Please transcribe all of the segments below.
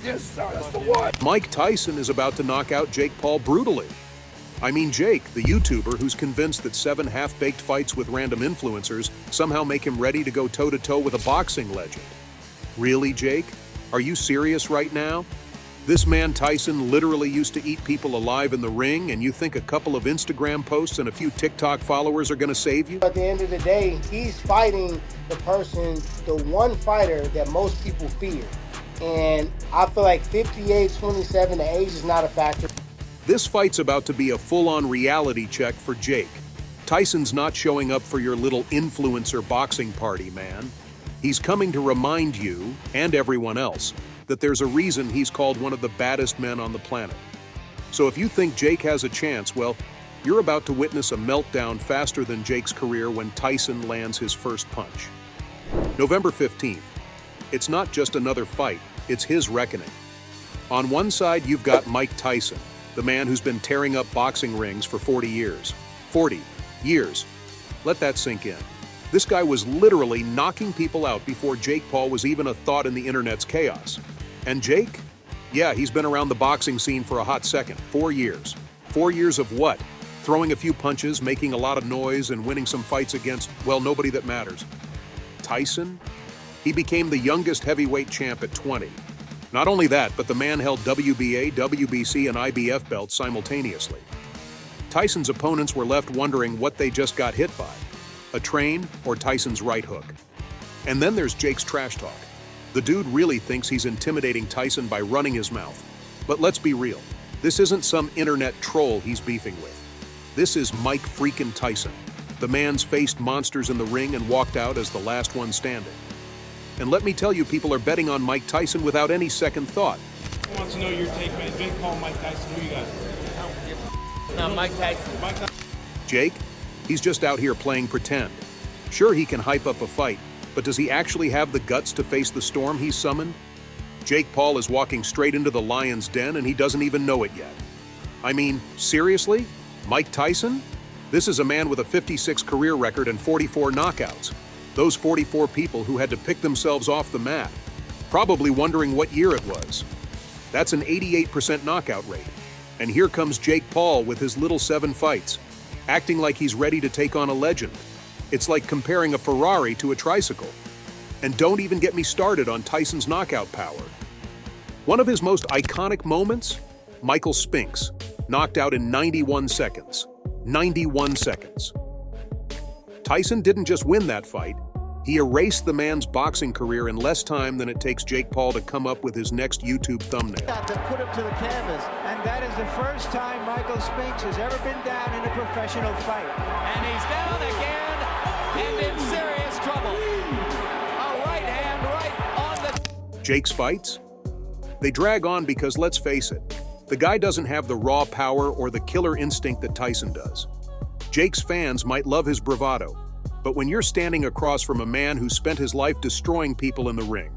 Yes, sir. That's the one. Mike Tyson is about to knock out Jake Paul brutally. I mean Jake, the YouTuber who's convinced that 7 half-baked fights with random influencers somehow make him ready to go toe-to-toe with a boxing legend. Really, Jake? Are you serious right now? This man Tyson literally used to eat people alive in the ring, and you think a couple of Instagram posts and a few TikTok followers are gonna save you? At the end of the day, he's fighting the one fighter that most people fear. And I feel like 58, 27, the age is not a factor. This fight's about to be a full-on reality check for Jake. Tyson's not showing up for your little influencer boxing party, man. He's coming to remind you, and everyone else, that there's a reason he's called one of the baddest men on the planet. So if you think Jake has a chance, well, you're about to witness a meltdown faster than Jake's career when Tyson lands his first punch. November 15th. It's not just another fight, it's his reckoning. On one side, you've got Mike Tyson, the man who's been tearing up boxing rings for 40 years. 40 years. Let that sink in. This guy was literally knocking people out before Jake Paul was even a thought in the internet's chaos. And Jake? Yeah, he's been around the boxing scene for a hot second. 4 years. 4 years of what? Throwing a few punches, making a lot of noise, and winning some fights against, well, nobody that matters. Tyson? He became the youngest heavyweight champ at 20. Not only that, but the man held WBA, WBC, and IBF belts simultaneously. Tyson's opponents were left wondering what they just got hit by. A train or Tyson's right hook. And then there's Jake's trash talk. The dude really thinks he's intimidating Tyson by running his mouth. But let's be real, this isn't some internet troll he's beefing with. This is Mike freaking Tyson. The man's faced monsters in the ring and walked out as the last one standing. And let me tell you, people are betting on Mike Tyson without any second thought. I want to know your take, man. Jake Paul, Mike Tyson, who you got? No, Mike Tyson. Jake? He's just out here playing pretend. Sure, he can hype up a fight, but does he actually have the guts to face the storm he's summoned? Jake Paul is walking straight into the lion's den and he doesn't even know it yet. I mean, seriously? Mike Tyson? This is a man with a 56 career record and 44 knockouts. Those 44 people who had to pick themselves off the mat, probably wondering what year it was. That's an 88% knockout rate. And here comes Jake Paul with his little 7 fights, acting like he's ready to take on a legend. It's like comparing a Ferrari to a tricycle. And don't even get me started on Tyson's knockout power. One of his most iconic moments? Michael Spinks, knocked out in 91 seconds. 91 seconds. Tyson didn't just win that fight, he erased the man's boxing career in less time than it takes Jake Paul to come up with his next YouTube thumbnail. To put him to the canvas, and that is the first time Michael Spinks has ever been down in a professional fight. And he's down again and in serious trouble. A right hand right on the... Jake's fights? They drag on because, let's face it, the guy doesn't have the raw power or the killer instinct that Tyson does. Jake's fans might love his bravado, but when you're standing across from a man who spent his life destroying people in the ring,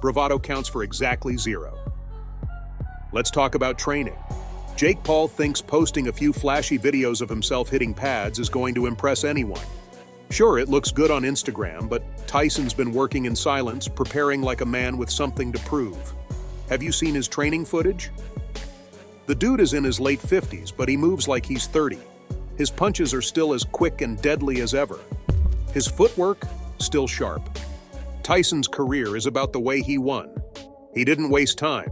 bravado counts for exactly 0. Let's talk about training. Jake Paul thinks posting a few flashy videos of himself hitting pads is going to impress anyone. Sure, it looks good on Instagram, but Tyson's been working in silence, preparing like a man with something to prove. Have you seen his training footage? The dude is in his late 50s, but he moves like he's 30. His punches are still as quick and deadly as ever. His footwork, still sharp. Tyson's career is about the way he won. He didn't waste time.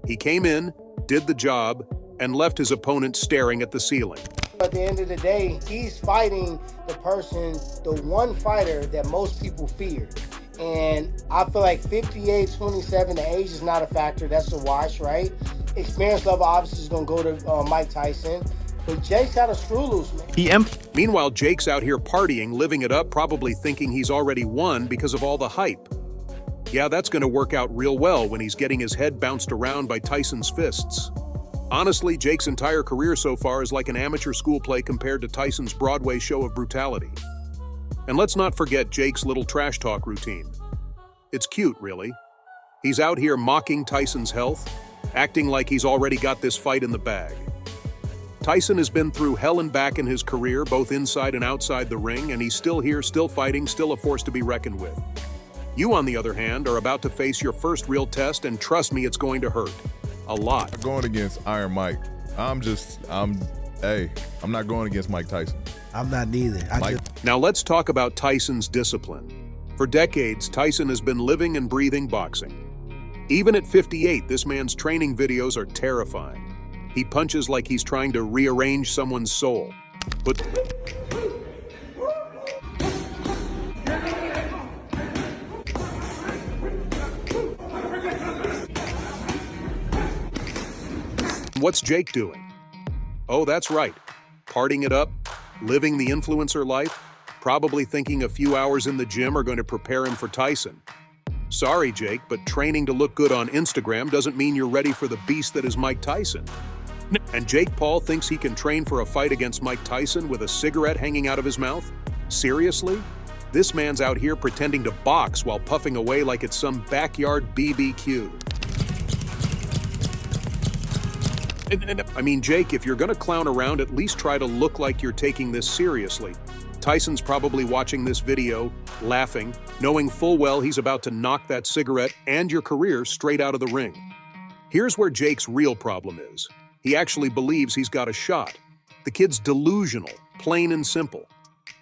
He came in, did the job, and left his opponent staring at the ceiling. At the end of the day, he's fighting the one fighter that most people fear. And I feel like 58, 27, the age is not a factor. That's a wash, right? Experience level obviously is going to go to Mike Tyson. But Jake's got a screw loose, man. Meanwhile, Jake's out here partying, living it up, probably thinking he's already won because of all the hype. Yeah, that's going to work out real well when he's getting his head bounced around by Tyson's fists. Honestly, Jake's entire career so far is like an amateur school play compared to Tyson's Broadway show of brutality. And let's not forget Jake's little trash talk routine. It's cute, really. He's out here mocking Tyson's health, acting like he's already got this fight in the bag. Tyson has been through hell and back in his career, both inside and outside the ring, and he's still here, still fighting, still a force to be reckoned with. You, on the other hand, are about to face your first real test, and trust me, it's going to hurt. A lot. Going against Iron Mike, I'm not going against Mike Tyson. I'm not neither. Now let's talk about Tyson's discipline. For decades, Tyson has been living and breathing boxing. Even at 58, this man's training videos are terrifying. He punches like he's trying to rearrange someone's soul. But what's Jake doing? Oh, that's right. Partying it up, living the influencer life, probably thinking a few hours in the gym are going to prepare him for Tyson. Sorry, Jake, but training to look good on Instagram doesn't mean you're ready for the beast that is Mike Tyson. And Jake Paul thinks he can train for a fight against Mike Tyson with a cigarette hanging out of his mouth? Seriously? This man's out here pretending to box while puffing away like it's some backyard BBQ. I mean, Jake, if you're gonna clown around, at least try to look like you're taking this seriously. Tyson's probably watching this video, laughing, knowing full well he's about to knock that cigarette and your career straight out of the ring. Here's where Jake's real problem is. He actually believes he's got a shot. The kid's delusional, plain and simple.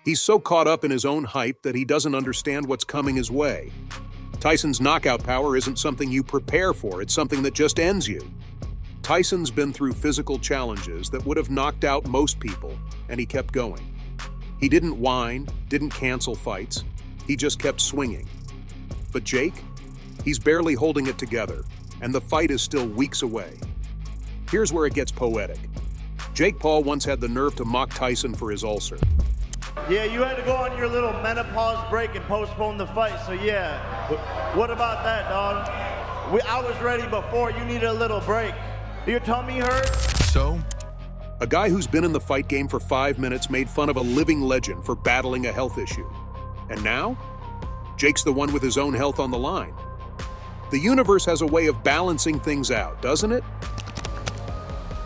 He's so caught up in his own hype that he doesn't understand what's coming his way. Tyson's knockout power isn't something you prepare for, it's something that just ends you. Tyson's been through physical challenges that would have knocked out most people, and he kept going. He didn't whine, didn't cancel fights, he just kept swinging. But Jake? He's barely holding it together, and the fight is still weeks away. Here's where it gets poetic. Jake Paul once had the nerve to mock Tyson for his ulcer. Yeah, you had to go on your little menopause break and postpone the fight, so yeah. What about that, dog? I was ready before, you needed a little break. Your tummy hurt? So? A guy who's been in the fight game for 5 minutes made fun of a living legend for battling a health issue. And now? Jake's the one with his own health on the line. The universe has a way of balancing things out, doesn't it?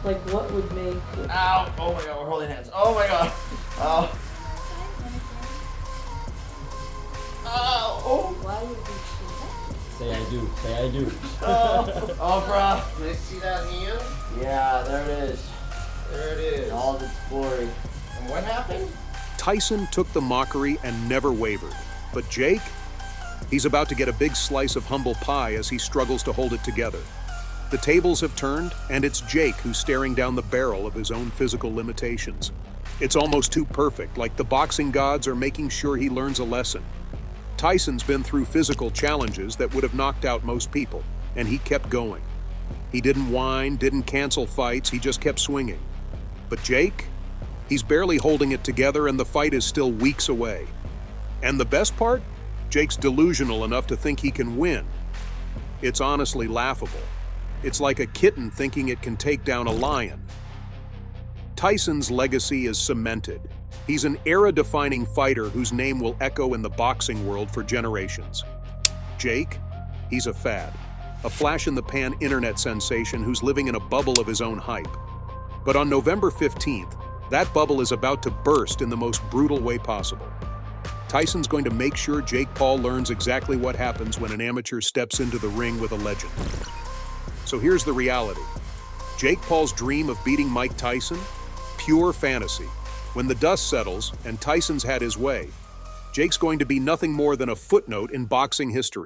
Like, what would make... Ow! Oh my god, we're holding hands. Oh my god! Oh. Oh! Why would you Say I do. Say I do. Oh, bro. Can I see that hand? Yeah, there it is. There it is. All of its glory. And what happened? Tyson took the mockery and never wavered. But Jake? He's about to get a big slice of humble pie as he struggles to hold it together. The tables have turned, and it's Jake who's staring down the barrel of his own physical limitations. It's almost too perfect, like the boxing gods are making sure he learns a lesson. Tyson's been through physical challenges that would have knocked out most people, and he kept going. He didn't whine, didn't cancel fights, he just kept swinging. But Jake? He's barely holding it together, and the fight is still weeks away. And the best part? Jake's delusional enough to think he can win. It's honestly laughable. It's like a kitten thinking it can take down a lion. Tyson's legacy is cemented. He's an era-defining fighter whose name will echo in the boxing world for generations. Jake? He's a fad. A flash-in-the-pan internet sensation who's living in a bubble of his own hype. But on November 15th, that bubble is about to burst in the most brutal way possible. Tyson's going to make sure Jake Paul learns exactly what happens when an amateur steps into the ring with a legend. So here's the reality. Jake Paul's dream of beating Mike Tyson? Pure fantasy. When the dust settles and Tyson's had his way, Jake's going to be nothing more than a footnote in boxing history.